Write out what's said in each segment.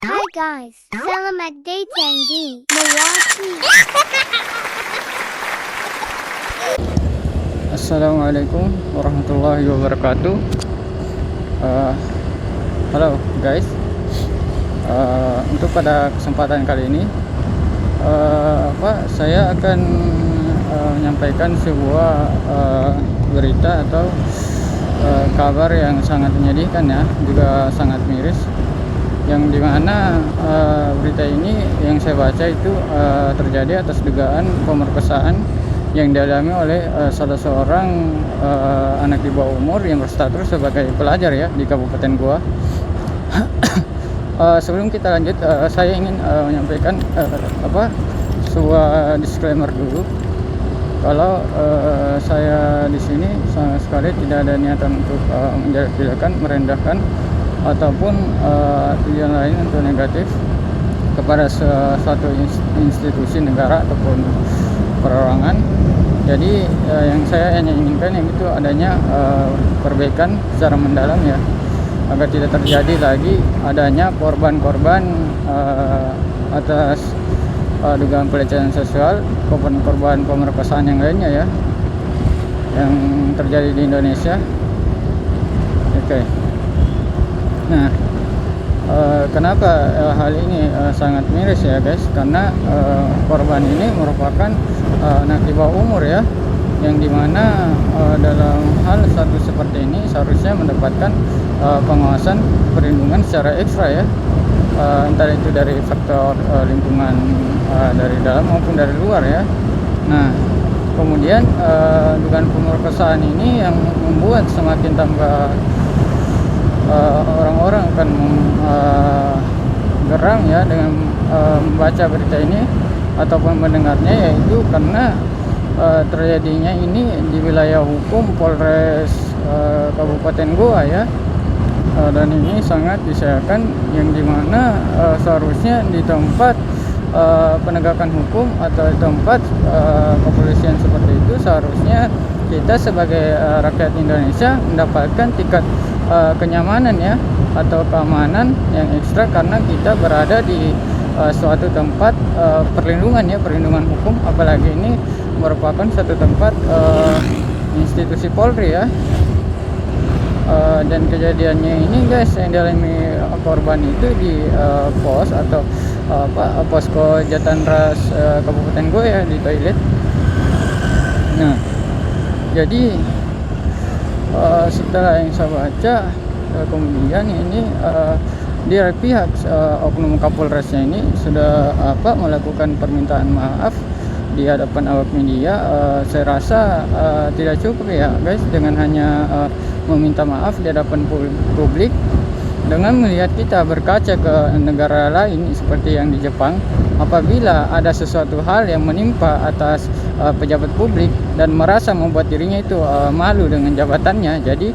Hi guys, selamat datang di Milwaukee. Assalamualaikum warahmatullahi wabarakatuh. Uh, Halo guys. Untuk pada kesempatan kali ini, saya akan menyampaikan sebuah berita atau kabar yang sangat menyedihkan ya, juga sangat miris. Yang dimana berita ini yang saya baca itu terjadi atas dugaan pemerkosaan yang dialami oleh salah seorang anak di bawah umur yang berstatus sebagai pelajar ya di Kabupaten Goa. Sebelum kita lanjut, saya ingin menyampaikan sebuah disclaimer dulu. Kalau saya di sini sama sekali tidak ada niatan untuk menjelek-jelekan, merendahkan ataupun tujuan lain untuk negatif kepada suatu institusi negara ataupun perorangan. Jadi yang saya hanya inginkan yang itu adanya perbaikan secara mendalam ya, agar tidak terjadi lagi adanya korban-korban atas dugaan pelecehan seksual, korban pemerkosaan yang lainnya ya, yang terjadi di Indonesia. Oke. Nah, kenapa hal ini sangat miris ya guys? Karena korban ini merupakan anak di bawah umur ya, yang dimana dalam hal satu seperti ini seharusnya mendapatkan pengawasan perlindungan secara ekstra ya, entah itu dari faktor lingkungan dari dalam maupun dari luar ya. Nah, kemudian dugaan pemerkosaan ini yang membuat semakin tambah orang-orang akan geram ya dengan membaca berita ini ataupun mendengarnya, yaitu karena terjadinya ini di wilayah hukum Polres Kabupaten Goa ya, dan ini sangat disayangkan, yang dimana seharusnya di tempat penegakan hukum atau di tempat kepolisian seperti itu seharusnya kita sebagai rakyat Indonesia mendapatkan tingkat kenyamanan ya atau keamanan yang ekstra, karena kita berada di suatu tempat perlindungan hukum, apalagi ini merupakan satu tempat institusi Polri ya. Dan kejadiannya ini guys, yang dialami korban itu di pos atau posko Jatanras Kabupaten Goa ya, di toilet. Nah, jadi setelah yang saya baca, kemudian ini dari pihak oknum Kapolresnya ini sudah melakukan permintaan maaf di hadapan awak media. Saya rasa tidak cukup ya guys dengan hanya meminta maaf di hadapan publik. Dengan melihat kita berkaca ke negara lain seperti yang di Jepang, apabila ada sesuatu hal yang menimpa atas pejabat publik dan merasa membuat dirinya itu malu dengan jabatannya, jadi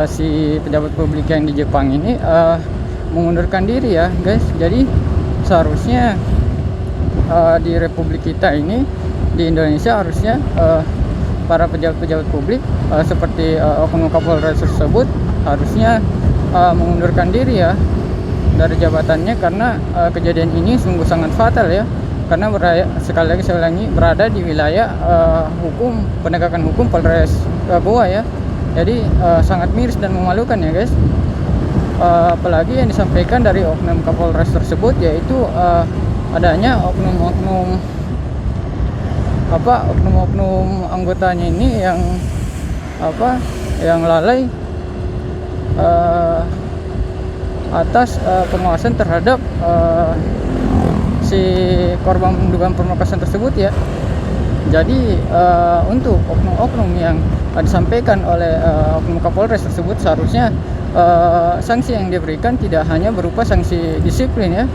si pejabat publik yang di Jepang ini mengundurkan diri ya guys. Jadi seharusnya di Republik kita ini, di Indonesia, harusnya para pejabat-pejabat publik seperti oknum Kapolres tersebut harusnya mengundurkan diri ya dari jabatannya, karena kejadian ini sungguh sangat fatal ya, karena sekali lagi saya ulangi, berada di wilayah penegakan hukum Polres Goa ya. Jadi sangat miris dan memalukan ya guys. Apalagi yang disampaikan dari oknum Kapolres tersebut, yaitu adanya oknum anggotanya ini yang lalai atas pengawasan terhadap si korban dugaan pemerkosaan tersebut ya. Jadi untuk oknum-oknum yang disampaikan oleh oknum Kapolres tersebut, seharusnya sanksi yang diberikan tidak hanya berupa sanksi disiplin ya,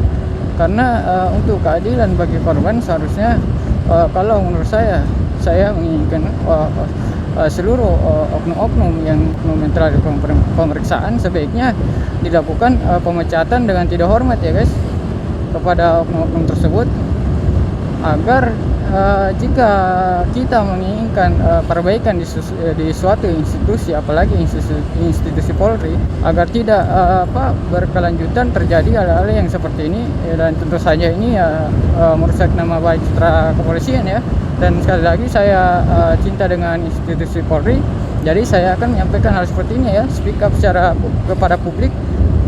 karena untuk keadilan bagi korban seharusnya, kalau menurut saya menginginkan seluruh oknum-oknum yang telah dilakukan pemeriksaan sebaiknya dilakukan pemecatan dengan tidak hormat ya guys kepada oknum-oknum tersebut, agar jika kita menginginkan perbaikan di suatu institusi, apalagi institusi Polri, agar tidak berkelanjutan terjadi hal-hal yang seperti ini, dan tentu saja ini merusak nama baik citra kepolisian ya. Dan sekali lagi saya cinta dengan institusi Polri, jadi saya akan menyampaikan hal seperti ini ya, speak up kepada publik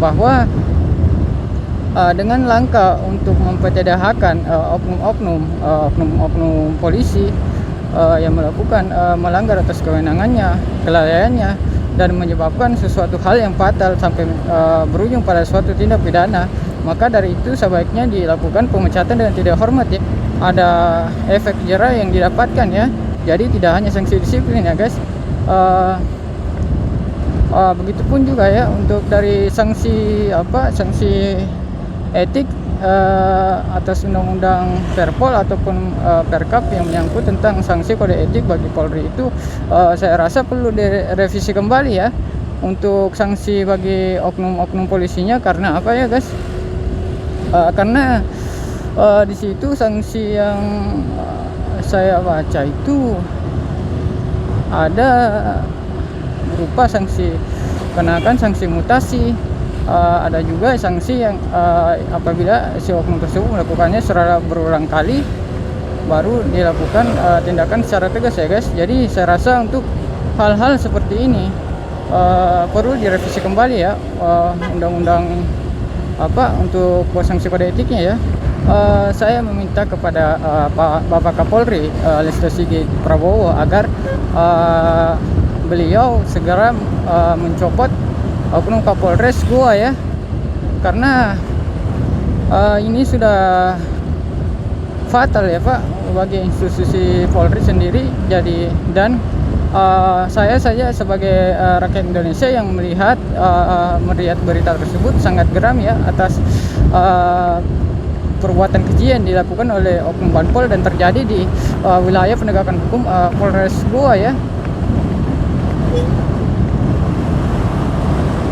bahwa dengan langkah untuk mempetiadakan oknum polisi yang melakukan melanggar atas kewenangannya, kelalaiannya, dan menyebabkan sesuatu hal yang fatal sampai berujung pada suatu tindak pidana, maka dari itu sebaiknya dilakukan pemecatan dengan tidak hormat ya. Ada efek jera yang didapatkan ya. Jadi tidak hanya sanksi disiplin ya guys. Begitupun juga ya untuk dari sanksi etik atas undang-undang Perpol ataupun Perkap yang menyangkut tentang sanksi kode etik bagi Polri itu saya rasa perlu direvisi kembali ya untuk sanksi bagi oknum-oknum polisinya. Karena apa ya guys? Karena di situ sanksi yang saya baca itu ada berupa sanksi kenakan sanksi mutasi. Ada juga sanksi yang apabila si oknum tersebut melakukannya secara berulang kali baru dilakukan tindakan secara tegas ya guys. Jadi saya rasa untuk hal-hal seperti ini perlu direvisi kembali ya undang-undang untuk sanksi kode etiknya ya. Saya meminta kepada Bapak Kapolri Listio Sigit Prabowo agar beliau segera mencopot oknum Kapolres Goa ya, karena ini sudah fatal ya Pak bagi institusi Polri sendiri. Jadi dan saya saja sebagai rakyat Indonesia yang melihat berita tersebut sangat geram ya atas perbuatan keji yang dilakukan oleh oknum Banpol dan terjadi di wilayah penegakan hukum Polres Goa ya.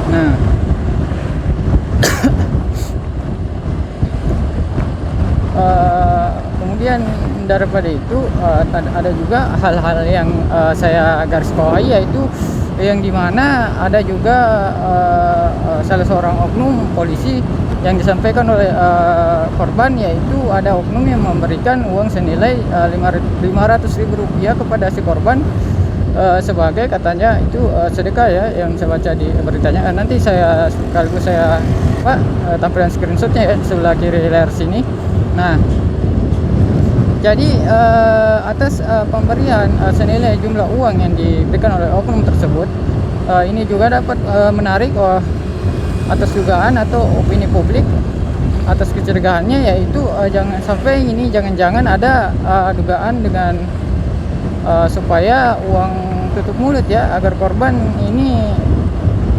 Nah, kemudian daripada itu ada juga hal-hal yang saya garis bawahi, yaitu yang dimana ada juga salah seorang oknum polisi yang disampaikan oleh korban, yaitu ada oknum yang memberikan uang senilai Rp500.000 kepada si korban sebagai katanya itu sedekah ya, yang saya baca di beritanya. Nanti saya sekaligus tampilan screenshotnya ya sebelah kiri layar sini. Nah, jadi atas pemberian senilai jumlah uang yang diberikan oleh oknum tersebut, ini juga dapat menarik atas dugaan atau opini publik atas kecurigaannya, yaitu jangan sampai ini jangan-jangan ada dugaan dengan supaya uang tutup mulut ya, agar korban ini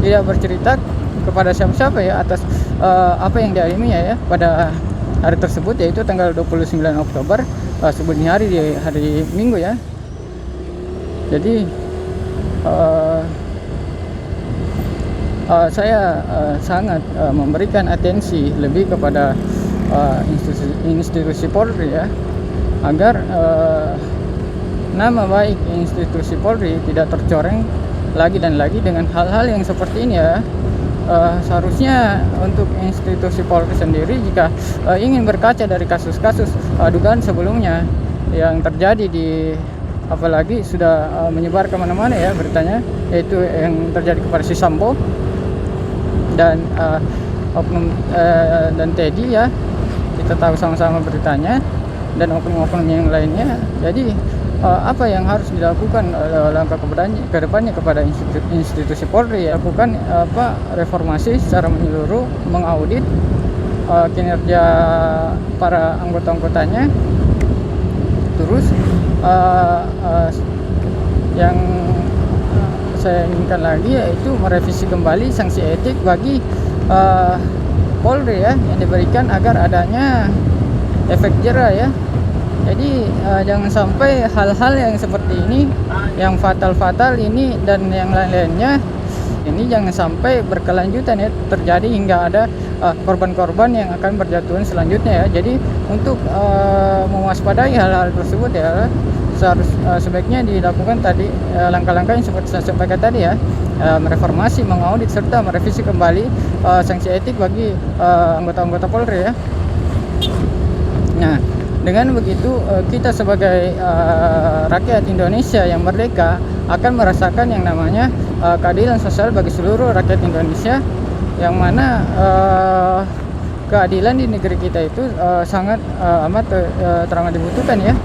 tidak bercerita kepada siapa-siapa ya atas apa yang dialaminya ya pada hari tersebut, yaitu tanggal 29 Oktober sebelumnya hari di hari Minggu ya. Jadi saya sangat memberikan atensi lebih kepada institusi Polri ya, agar nama baik institusi Polri tidak tercoreng lagi dan lagi dengan hal-hal yang seperti ini ya. Seharusnya untuk institusi Polri sendiri, jika ingin berkaca dari kasus-kasus dugaan sebelumnya yang terjadi apalagi sudah menyebar kemana-mana ya beritanya, yaitu yang terjadi kepada si Sambo dan oknum dan Teddy ya, kita tahu sama-sama beritanya, dan oknum-oknum yang lainnya. Jadi apa yang harus dilakukan langkah ke depannya kepada institusi Polri, lakukan reformasi secara menyeluruh, mengaudit kinerja para anggota-anggotanya. Terus yang saya inginkan lagi yaitu merevisi kembali sanksi etik bagi Polri ya, yang diberikan agar adanya efek jera ya. Jadi jangan sampai hal-hal yang seperti ini, yang fatal-fatal ini dan yang lain-lainnya ini jangan sampai berkelanjutan ya, terjadi hingga ada korban-korban yang akan berjatuhan selanjutnya ya. Jadi untuk mewaspadai hal-hal tersebut ya, sebaiknya dilakukan tadi langkah-langkah yang seperti saya sampaikan tadi ya, mereformasi, mengaudit serta merevisi kembali sanksi etik bagi anggota-anggota Polri ya. Nah, dengan begitu kita sebagai rakyat Indonesia yang merdeka akan merasakan yang namanya keadilan sosial bagi seluruh rakyat Indonesia, yang mana keadilan di negeri kita itu sangat amat teramat dibutuhkan ya.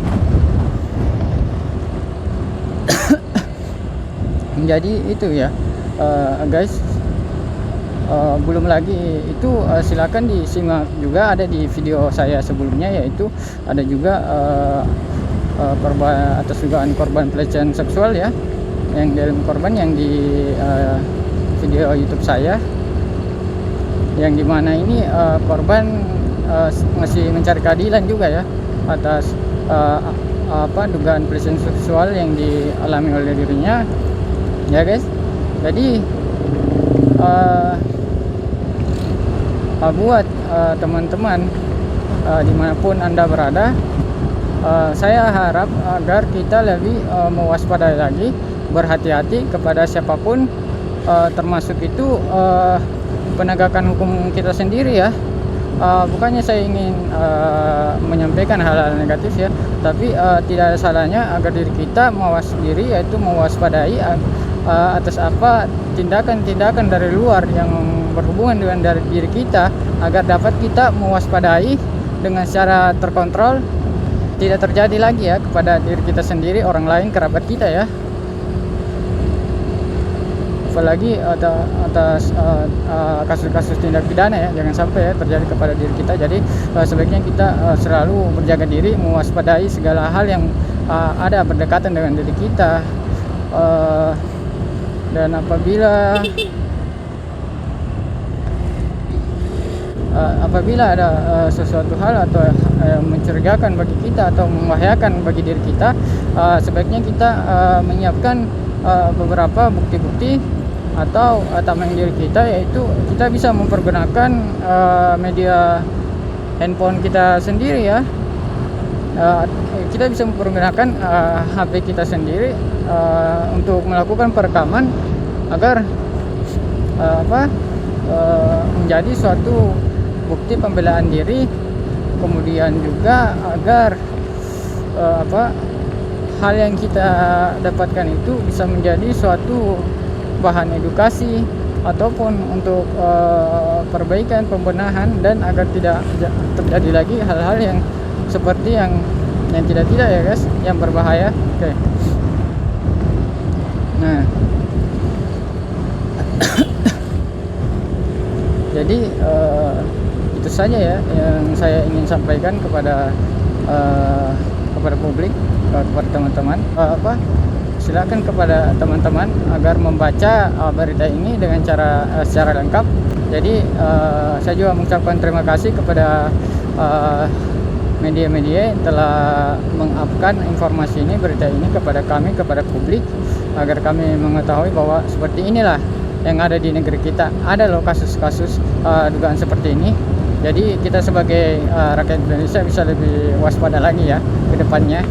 Jadi itu ya guys, belum lagi itu silakan disimak juga, ada di video saya sebelumnya, yaitu ada juga korban atas dugaan korban pelecehan seksual ya, yang dalam korban yang di video YouTube saya, yang dimana ini korban masih mencari keadilan juga ya atas dugaan pelecehan seksual yang dialami oleh dirinya ya guys. Jadi buat teman-teman dimanapun Anda berada, saya harap agar kita lebih mewaspadai lagi, berhati-hati kepada siapapun, termasuk itu penegakan hukum kita sendiri ya. Bukannya saya ingin menyampaikan hal-hal negatif ya, tapi tidak ada salahnya agar diri kita mawas diri, yaitu mewaspadai atas apa tindakan-tindakan dari luar yang berhubungan dengan dari diri kita, agar dapat kita mewaspadai dengan secara terkontrol, tidak terjadi lagi ya kepada diri kita sendiri, orang lain, kerabat kita ya. Apalagi atas kasus-kasus tindak pidana ya, jangan sampai ya terjadi kepada diri kita. Jadi sebaiknya kita selalu berjaga diri, mewaspadai segala hal yang ada berdekatan dengan diri kita, dan apabila ada sesuatu hal atau mencurigakan bagi kita atau membahayakan bagi diri kita, sebaiknya kita menyiapkan beberapa bukti-bukti atau tameng diri kita, yaitu kita bisa mempergunakan media handphone kita sendiri ya. Kita bisa mempergunakan HP kita sendiri untuk melakukan perekaman agar menjadi suatu bukti pembelaan diri, kemudian juga agar hal yang kita dapatkan itu bisa menjadi suatu bahan edukasi ataupun untuk perbaikan, pembenahan, dan agar tidak terjadi lagi hal-hal yang seperti yang tidak ya guys, yang berbahaya. Oke. Nah, jadi itu saja ya yang saya ingin sampaikan kepada publik, kepada teman-teman. Silakan kepada teman-teman agar membaca berita ini dengan secara lengkap. Jadi saya juga mengucapkan terima kasih kepada media-media yang telah mengupkan informasi ini, berita ini kepada kami, kepada publik, agar kami mengetahui bahwa seperti inilah yang ada di negeri kita. Ada loh kasus-kasus dugaan seperti ini. Jadi kita sebagai rakyat Indonesia bisa lebih waspada lagi ya ke depannya,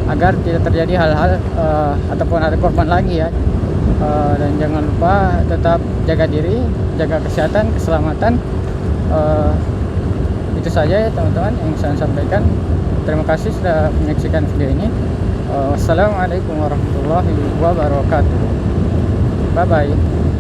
agar tidak terjadi hal-hal ataupun ada korban lagi ya. Dan jangan lupa tetap jaga diri, jaga kesehatan, keselamatan. Itu saja ya teman-teman yang saya sampaikan. Terima kasih sudah menyaksikan video ini. Wassalamualaikum warahmatullahi wabarakatuh. Bye bye.